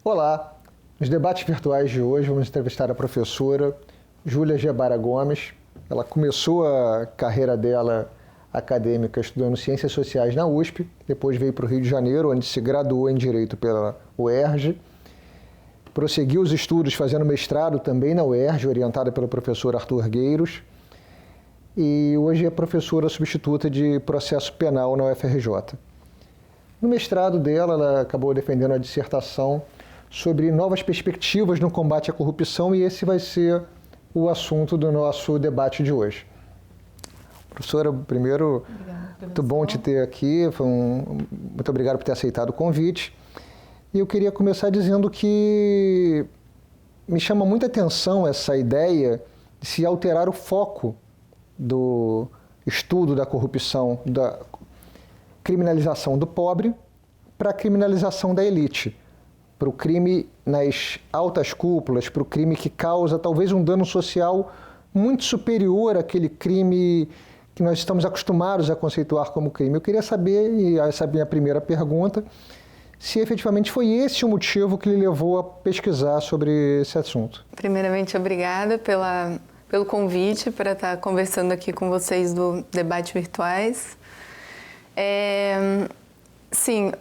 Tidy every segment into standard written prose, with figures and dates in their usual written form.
Olá, nos debates virtuais de hoje vamos entrevistar a professora Júlia Gebara Gomes. Ela começou a carreira dela acadêmica estudando Ciências Sociais na USP, depois veio para o Rio de Janeiro, onde se graduou em Direito pela UERJ, prosseguiu os estudos fazendo mestrado também na UERJ, orientada pelo professor Arthur Gueiros, e hoje é professora substituta de Processo Penal na UFRJ. No mestrado dela, ela acabou defendendo a dissertação sobre novas perspectivas no combate à corrupção, e esse vai ser o assunto do nosso debate de hoje. Professora, primeiro, muito bom te ter aqui, muito obrigado por ter aceitado o convite. E eu queria começar dizendo que me chama muita atenção essa ideia de se alterar o foco do estudo da corrupção, da criminalização do pobre para a criminalização da elite, para o crime nas altas cúpulas, para o crime que causa talvez um dano social muito superior àquele crime que nós estamos acostumados a conceituar como crime. Eu queria saber, e essa é a minha primeira pergunta, se efetivamente foi esse o motivo que lhe levou a pesquisar sobre esse assunto. Primeiramente, obrigada pelo convite para estar conversando aqui com vocês do Debate Virtuais. Sim,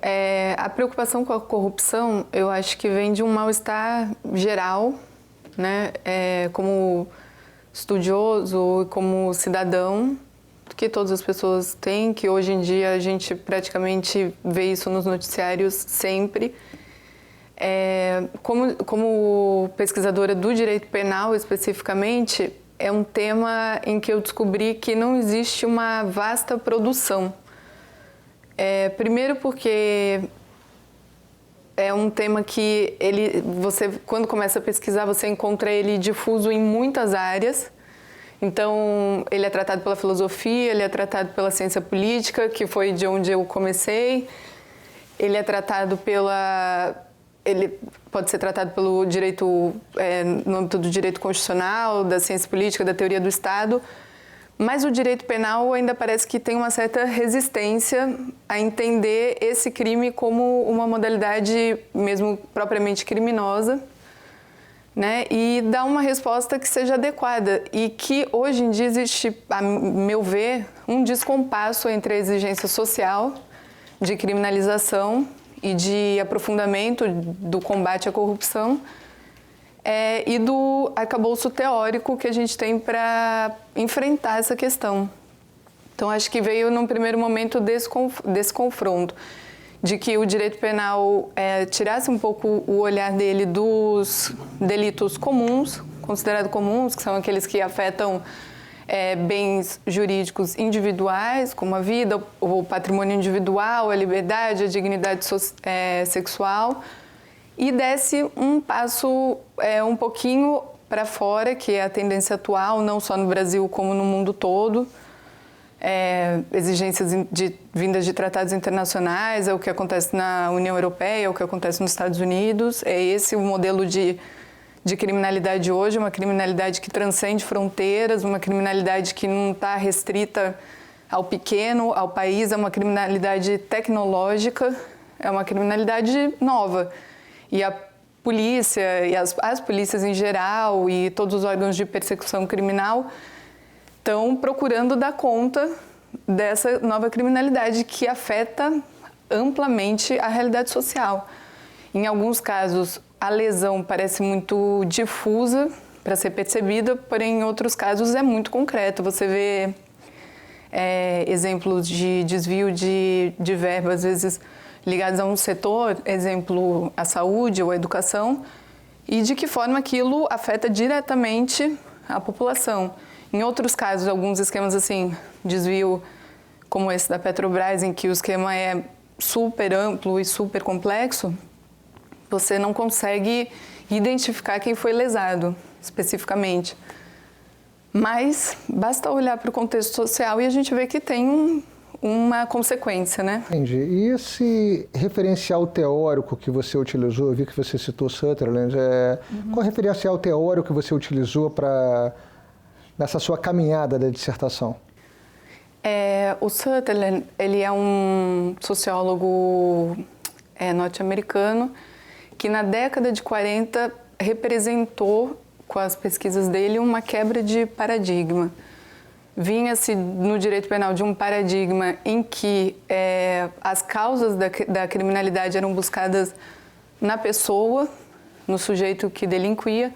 a preocupação com a corrupção, eu acho que vem de um mal-estar geral, né? Como estudioso, como cidadão, que todas as pessoas têm, que hoje em dia a gente praticamente vê isso nos noticiários sempre. Como pesquisadora do direito penal especificamente, é um tema em que eu descobri que não existe uma vasta produção. Primeiro porque é um tema que você, quando começa a pesquisar, você encontra ele difuso em muitas áreas. Então, ele é tratado pela filosofia, ele é tratado pela ciência política, que foi de onde eu comecei. Ele é tratado ele pode ser tratado pelo direito, no âmbito do direito constitucional, da ciência política, da teoria do Estado. Mas o direito penal ainda parece que tem uma certa resistência a entender esse crime como uma modalidade mesmo propriamente criminosa, né? E dar uma resposta que seja adequada e que hoje em dia existe, a meu ver, um descompasso entre a exigência social de criminalização e de aprofundamento do combate à corrupção e do arcabouço teórico que a gente tem para enfrentar essa questão. Então, acho que veio, num primeiro momento, desse confronto, de que o direito penal tirasse um pouco o olhar dele dos delitos comuns, considerados comuns, que são aqueles que afetam bens jurídicos individuais, como a vida, o patrimônio individual, a liberdade, a dignidade sexual, e desse um passo um pouquinho para fora, que é a tendência atual, não só no Brasil como no mundo todo. Exigências vindas de tratados internacionais, é o que acontece na União Europeia, é o que acontece nos Estados Unidos. É esse o modelo de criminalidade hoje, uma criminalidade que transcende fronteiras, uma criminalidade que não está restrita ao pequeno, ao país, é uma criminalidade tecnológica, é uma criminalidade nova. E a polícia, e as polícias em geral, e todos os órgãos de persecução criminal estão procurando dar conta dessa nova criminalidade que afeta amplamente a realidade social. Em alguns casos, a lesão parece muito difusa para ser percebida, porém, em outros casos, é muito concreto. Você vê exemplos de desvio de verba, às vezes ligados a um setor, exemplo, a saúde ou a educação, e de que forma aquilo afeta diretamente a população. Em outros casos, alguns esquemas assim, desvio como esse da Petrobras, em que o esquema é super amplo e super complexo, você não consegue identificar quem foi lesado especificamente. Mas basta olhar para o contexto social e a gente vê que tem uma consequência, né? Entendi. E esse referencial teórico que você utilizou, eu vi que você citou Sutherland, qual é o referencial teórico que você utilizou nessa sua caminhada da dissertação? O Sutherland, ele é um sociólogo norte-americano que na década de 40 representou, com as pesquisas dele, uma quebra de paradigma. Vinha-se no direito penal de um paradigma em que as causas da criminalidade eram buscadas na pessoa, no sujeito que delinquia.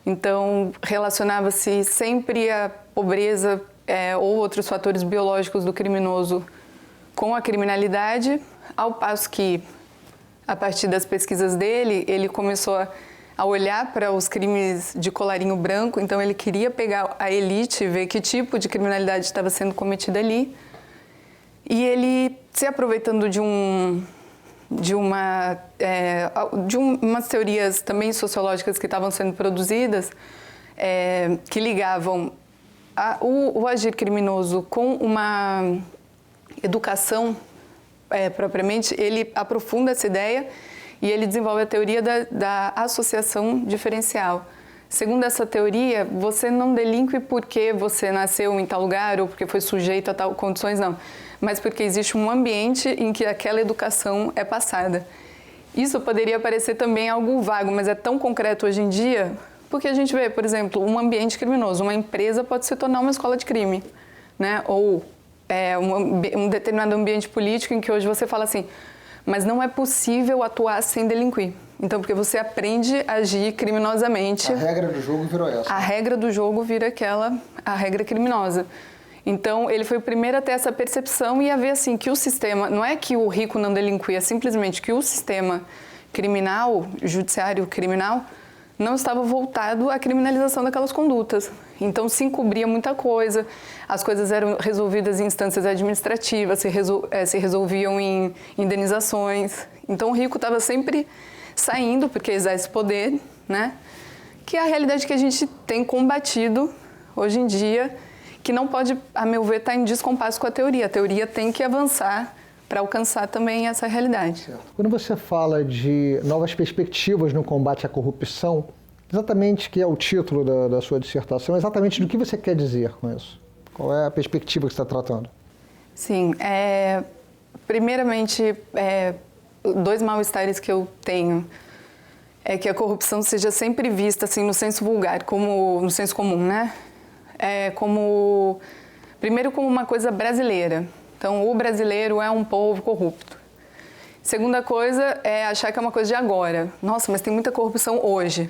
Então, relacionava-se sempre a pobreza ou outros fatores biológicos do criminoso com a criminalidade, ao passo que, a partir das pesquisas dele, ele começou a olhar para os crimes de colarinho branco. Então, ele queria pegar a elite e ver que tipo de criminalidade estava sendo cometida ali. E ele, se aproveitando de umas teorias também sociológicas que estavam sendo produzidas, que ligavam o agir criminoso com uma educação propriamente, ele aprofunda essa ideia e ele desenvolve a teoria da associação diferencial. Segundo essa teoria, você não delinque porque você nasceu em tal lugar ou porque foi sujeito a tal condições, não, mas porque existe um ambiente em que aquela educação é passada. Isso poderia parecer também algo vago, mas é tão concreto hoje em dia, porque a gente vê, por exemplo, um ambiente criminoso. Uma empresa pode se tornar uma escola de crime, né? Ou um determinado ambiente político em que hoje você fala assim, mas não é possível atuar sem delinquir. Então, porque você aprende a agir criminosamente. A regra do jogo virou essa. A regra do jogo vira a regra criminosa. Então, ele foi o primeiro a ter essa percepção e a ver assim, que o sistema, não é que o rico não delinquia, é simplesmente que o sistema criminal, judiciário criminal, não estava voltado à criminalização daquelas condutas. Então, se encobria muita coisa, as coisas eram resolvidas em instâncias administrativas, se resolviam em indenizações. Então, o rico estava sempre saindo, porque exerce poder, né? Que é a realidade que a gente tem combatido hoje em dia, que não pode, a meu ver, estar em descompasso com a teoria. A teoria tem que avançar para alcançar também essa realidade. Certo. Quando você fala de novas perspectivas no combate à corrupção, exatamente que é o título da sua dissertação, exatamente do que você quer dizer com isso? Qual é a perspectiva que você está tratando? Sim, primeiramente, dois mal-estares que eu tenho é que a corrupção seja sempre vista assim no senso vulgar, como no senso comum, né? Primeiro como uma coisa brasileira. Então, o brasileiro é um povo corrupto. Segunda coisa é achar que é uma coisa de agora. Nossa, mas tem muita corrupção hoje.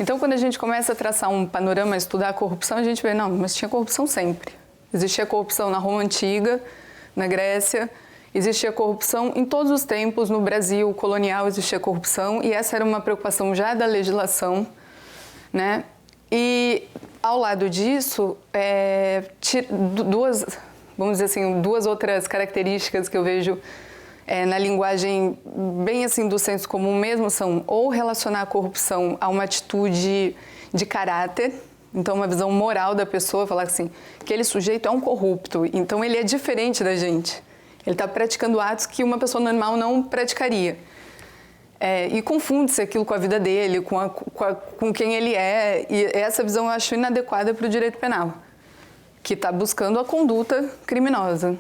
Então, quando a gente começa a traçar um panorama, a estudar a corrupção, a gente vê, não, mas tinha corrupção sempre. Existia corrupção na Roma Antiga, na Grécia, existia corrupção em todos os tempos, no Brasil colonial existia corrupção, e essa era uma preocupação já da legislação, né? E, ao lado disso, vamos dizer assim, duas outras características que eu vejo na linguagem bem assim do senso comum mesmo são ou relacionar a corrupção a uma atitude de caráter, então uma visão moral da pessoa, falar assim, aquele sujeito é um corrupto, então ele é diferente da gente, ele está praticando atos que uma pessoa normal não praticaria. E confunde-se aquilo com a vida dele, com quem ele é, e essa visão eu acho inadequada para o direito penal, que está buscando a conduta criminosa.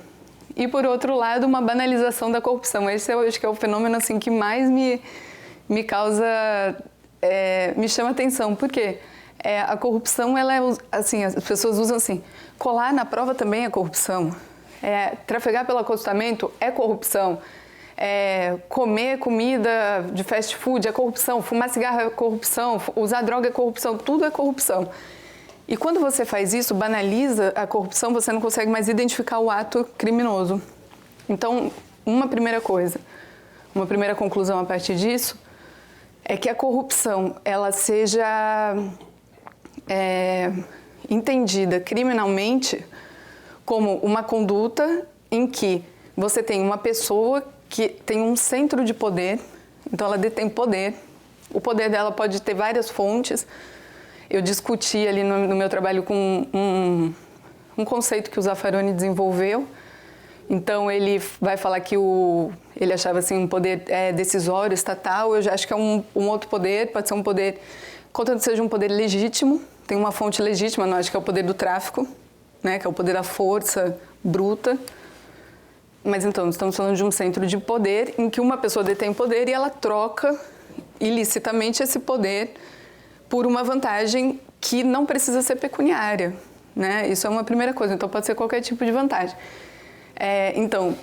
E, por outro lado, uma banalização da corrupção. Esse eu acho que é o fenômeno assim, que mais me causa, me chama atenção. Por quê? A corrupção, ela é, assim, as pessoas usam assim, colar na prova também é corrupção. Trafegar pelo acostamento é corrupção. Comer comida de fast food é corrupção. Fumar cigarro é corrupção. Usar droga é corrupção. Tudo é corrupção. E quando você faz isso, banaliza a corrupção, você não consegue mais identificar o ato criminoso. Então, uma primeira coisa, uma primeira conclusão a partir disso, é que a corrupção, ela seja entendida criminalmente como uma conduta em que você tem uma pessoa que tem um centro de poder, então ela detém poder. O poder dela pode ter várias fontes. Eu discuti ali no meu trabalho com um conceito que o Zaffaroni desenvolveu. Então, ele vai falar que ele achava assim, um poder decisório, estatal. Eu já acho que é um outro poder, pode ser um poder, contanto seja um poder legítimo, tem uma fonte legítima, não acho que é o poder do tráfico, né, que é o poder da força bruta. Mas então, estamos falando de um centro de poder em que uma pessoa detém poder e ela troca ilicitamente esse poder por uma vantagem que não precisa ser pecuniária, né? Isso é uma primeira coisa, então pode ser qualquer tipo de vantagem. Então,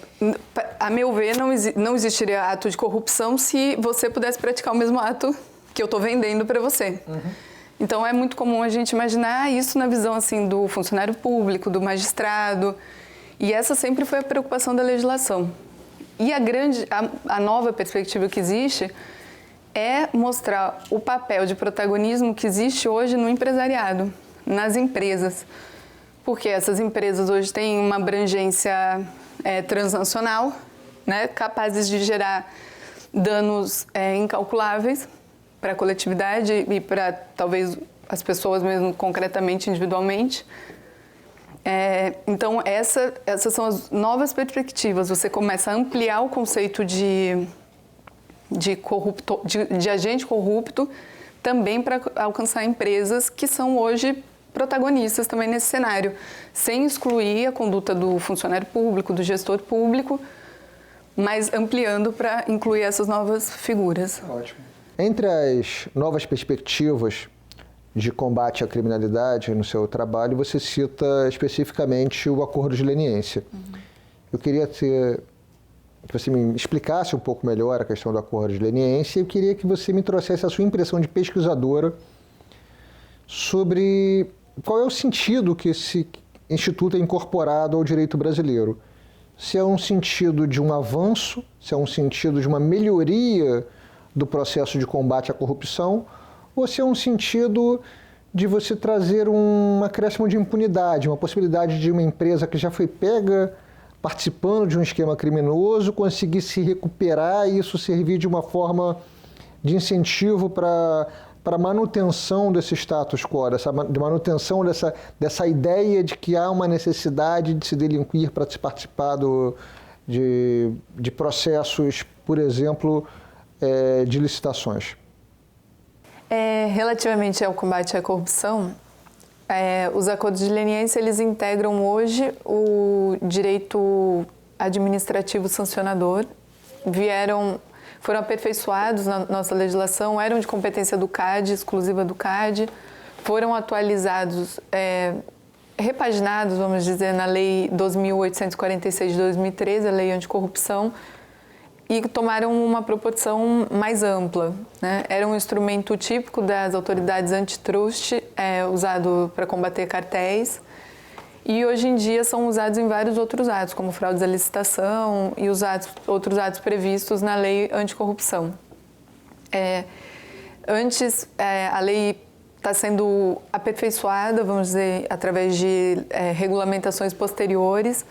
a meu ver, não existiria ato de corrupção se você pudesse praticar o mesmo ato que eu estou vendendo para você. Uhum. Então, é muito comum a gente imaginar isso na visão assim, do funcionário público, do magistrado, e essa sempre foi a preocupação da legislação. E a nova perspectiva que existe é mostrar o papel de protagonismo que existe hoje no empresariado, nas empresas. Porque essas empresas hoje têm uma abrangência transnacional, né, capazes de gerar danos incalculáveis para a coletividade e para talvez as pessoas mesmo concretamente, individualmente. Então, essas são as novas perspectivas. Você começa a ampliar o conceito de agente corrupto também para alcançar empresas que são hoje protagonistas também nesse cenário, sem excluir a conduta do funcionário público, do gestor público, mas ampliando para incluir essas novas figuras. Ótimo. Entre as novas perspectivas de combate à criminalidade no seu trabalho, você cita especificamente o acordo de leniência. Uhum. Eu queria que você me explicasse um pouco melhor a questão do acordo de leniência e eu queria que você me trouxesse a sua impressão de pesquisadora sobre qual é o sentido que esse instituto é incorporado ao direito brasileiro. Se é um sentido de um avanço, se é um sentido de uma melhoria do processo de combate à corrupção, ou se é um sentido de você trazer um acréscimo de impunidade, uma possibilidade de uma empresa que já foi pega participando de um esquema criminoso conseguir se recuperar e isso servir de uma forma de incentivo para a manutenção desse status quo, de manutenção dessa ideia de que há uma necessidade de se delinquir para se participar de processos, por exemplo, de licitações. Relativamente ao combate à corrupção, os acordos de leniência eles integram hoje o direito administrativo sancionador, foram aperfeiçoados na nossa legislação, eram de competência do CAD, exclusiva do CAD, foram atualizados, repaginados, vamos dizer, na Lei 2.846 de 2013, a Lei Anticorrupção, e tomaram uma proporção mais ampla, né? Era um instrumento típico das autoridades antitrust, usado para combater cartéis, e hoje em dia são usados em vários outros atos, como fraudes à licitação e outros atos previstos na Lei Anticorrupção. Antes, a lei está sendo aperfeiçoada, vamos dizer, através de regulamentações posteriores.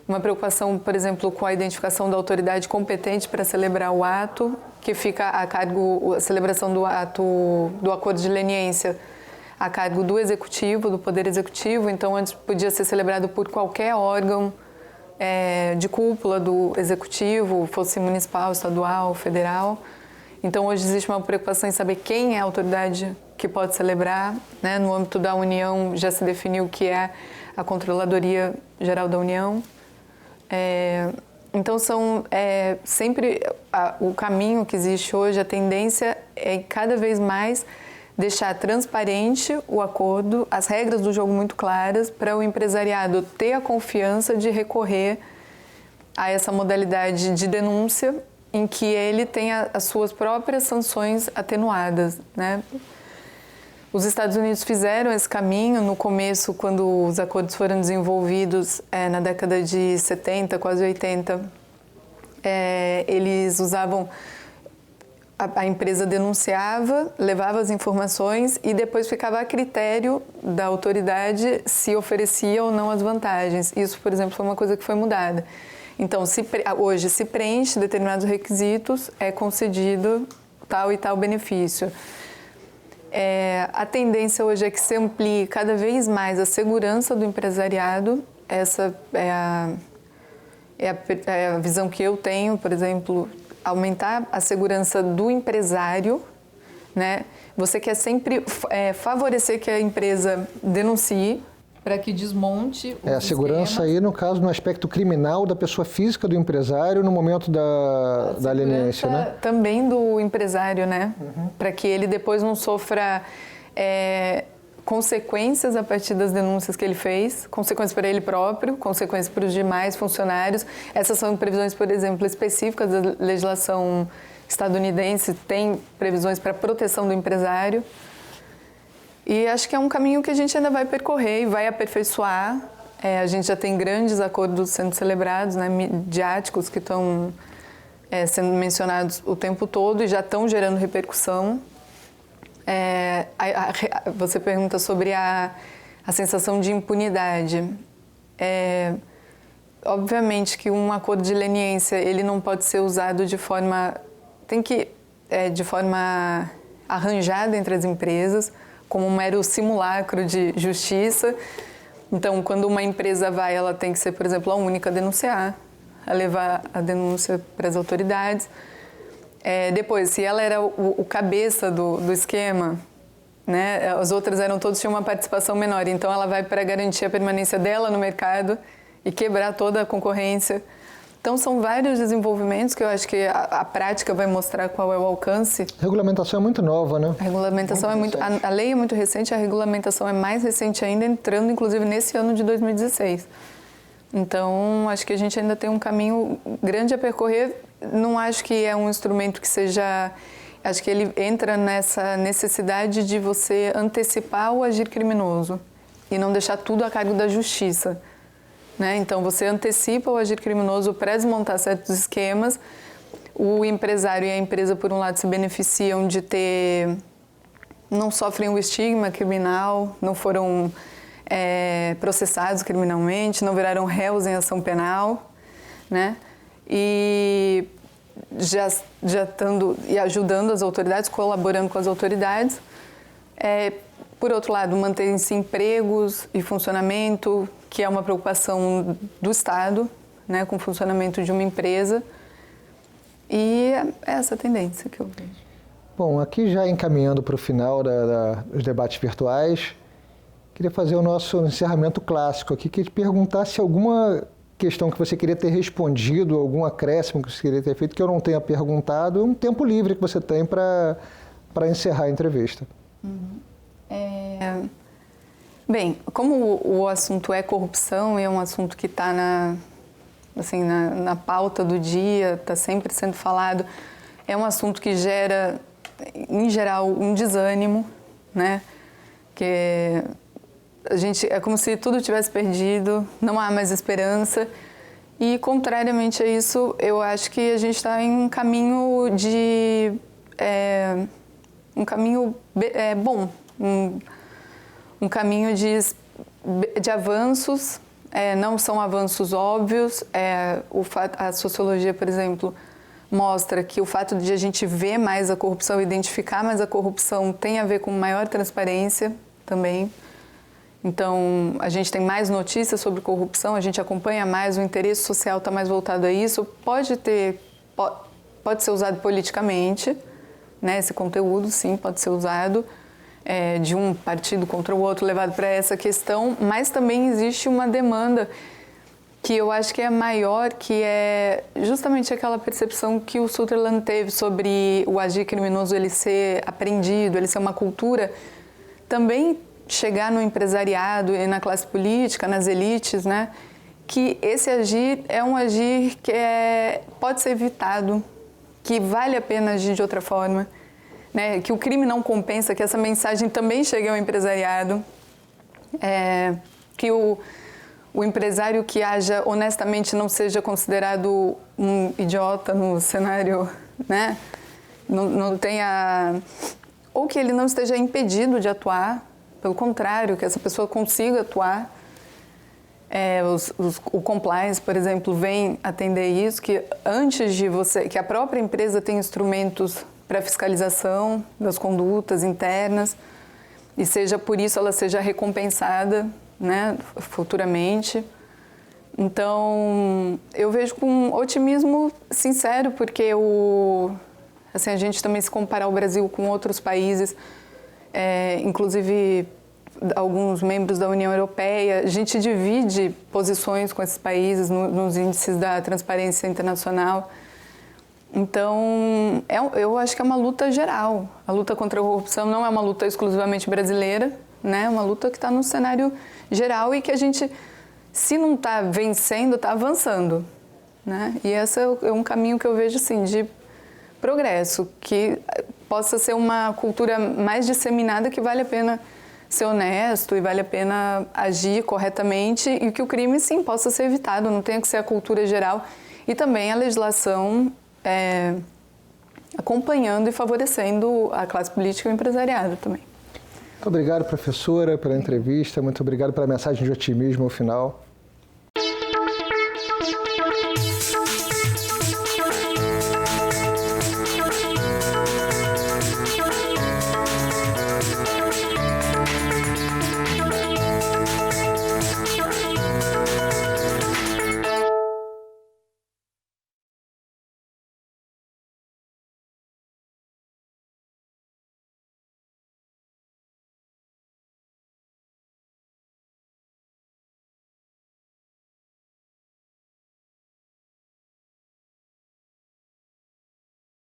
Uma preocupação, por exemplo, com a identificação da autoridade competente para celebrar o ato, que fica a cargo, a celebração do ato do acordo de leniência, a cargo do Executivo, do Poder Executivo. Então, antes podia ser celebrado por qualquer órgão de cúpula do Executivo, fosse municipal, estadual, federal. Então, hoje existe uma preocupação em saber quem é a autoridade que pode celebrar, né? No âmbito da União, já se definiu que é a Controladoria Geral da União. Então, sempre o caminho que existe hoje, a tendência é cada vez mais deixar transparente o acordo, as regras do jogo muito claras, para o empresariado ter a confiança de recorrer a essa modalidade de denúncia em que ele tem as suas próprias sanções atenuadas, né? Os Estados Unidos fizeram esse caminho no começo, quando os acordos foram desenvolvidos na década de 70, quase 80. Eles usavam... A empresa denunciava, levava as informações e depois ficava a critério da autoridade se oferecia ou não as vantagens. Isso, por exemplo, foi uma coisa que foi mudada. Então, hoje, se preenche determinados requisitos, é concedido tal e tal benefício. A tendência hoje é que se amplie cada vez mais a segurança do empresariado. Essa é a visão que eu tenho, por exemplo, aumentar a segurança do empresário, né? Você quer sempre favorecer que a empresa denuncie, para que desmonte os a segurança esquemas. aí, no caso, no aspecto criminal da pessoa física do empresário no momento da leniência, né? Também do empresário, né? Para que ele depois não sofra consequências a partir das denúncias que ele fez, consequências para ele próprio, consequências para os demais funcionários. Essas são previsões, por exemplo, específicas da legislação estadunidense, tem previsões para a proteção do empresário. E acho que é um caminho que a gente ainda vai percorrer e vai aperfeiçoar. A gente já tem grandes acordos sendo celebrados, né, midiáticos, que estão sendo mencionados o tempo todo e já estão gerando repercussão. Você pergunta sobre a sensação de impunidade. Obviamente que um acordo de leniência ele não pode ser usado de forma arranjada entre as empresas, como um mero simulacro de justiça. Então, quando uma empresa ela tem que ser, por exemplo, a única a denunciar, a levar a denúncia para as autoridades. Depois, se ela era o cabeça do esquema, né, as outras tinham uma participação menor, então ela vai para garantir a permanência dela no mercado e quebrar toda a concorrência. Então, são vários desenvolvimentos que eu acho que a prática vai mostrar qual é o alcance. A regulamentação é muito nova, né? A regulamentação a lei é muito recente, a regulamentação é mais recente ainda, entrando inclusive nesse ano de 2016. Então, acho que a gente ainda tem um caminho grande a percorrer. Não acho que é um instrumento que seja... Acho que ele entra nessa necessidade de você antecipar o agir criminoso e não deixar tudo a cargo da justiça. Né? Então, você antecipa o agir criminoso para desmontar certos esquemas. O empresário e a empresa, por um lado, se beneficiam de não sofrem o estigma criminal, não foram processados criminalmente, não viraram réus em ação penal, né? E já estando e ajudando as autoridades, colaborando com as autoridades. Por outro lado, mantém-se empregos e funcionamento, que é uma preocupação do Estado, né, com o funcionamento de uma empresa. E é essa a tendência que eu vejo. Bom, aqui já encaminhando para o final dos debates virtuais, queria fazer o nosso encerramento clássico aqui, queria te perguntar se alguma questão que você queria ter respondido, algum acréscimo que você queria ter feito, que eu não tenha perguntado, um tempo livre que você tem para encerrar a entrevista. Bem, como o assunto é corrupção e é um assunto que está na pauta do dia, está sempre sendo falado, é um assunto que gera, em geral, um desânimo, né? Que é como se tudo tivesse perdido, não há mais esperança. E, contrariamente a isso, eu acho que a gente está em um caminho bom, um caminho de avanços, não são avanços óbvios. A sociologia, por exemplo, mostra que o fato de a gente ver mais a corrupção, identificar mais a corrupção, tem a ver com maior transparência também. Então, a gente tem mais notícias sobre corrupção, a gente acompanha mais, o interesse social está mais voltado a isso. Pode ser usado politicamente, né? Esse conteúdo, sim, pode ser usado de um partido contra o outro, levado para essa questão, mas também existe uma demanda que eu acho que é maior, que é justamente aquela percepção que o Sutherland teve sobre o agir criminoso, ele ser aprendido, ele ser uma cultura, também chegar no empresariado e na classe política, nas elites, né? Que esse agir é um agir que pode ser evitado, que vale a pena agir de outra forma, né? Que o crime não compensa, que essa mensagem também chegue ao empresariado, que o empresário que haja honestamente não seja considerado um idiota no cenário, né? Não tenha... Ou que ele não esteja impedido de atuar, pelo contrário, que essa pessoa consiga atuar. O compliance, por exemplo, vem atender isso, que antes de que a própria empresa tenha instrumentos para fiscalização das condutas internas e por isso ela seja recompensada, né, futuramente. Então, eu vejo com otimismo sincero, porque a gente também se comparar o Brasil com outros países, inclusive alguns membros da União Europeia. A gente divide posições com esses países nos índices da transparência internacional. Então, eu acho que é uma luta geral. A luta contra a corrupção não é uma luta exclusivamente brasileira, né? É uma luta que está no cenário geral e que a gente, se não está vencendo, está avançando, né? E esse é um caminho que eu vejo assim, de progresso, que possa ser uma cultura mais disseminada, que vale a pena ser honesto e vale a pena agir corretamente e que o crime, sim, possa ser evitado, não tenha que ser a cultura geral e também a legislação acompanhando e favorecendo a classe política e o empresariado também. Muito obrigado, professora, pela entrevista, muito obrigado pela mensagem de otimismo ao final.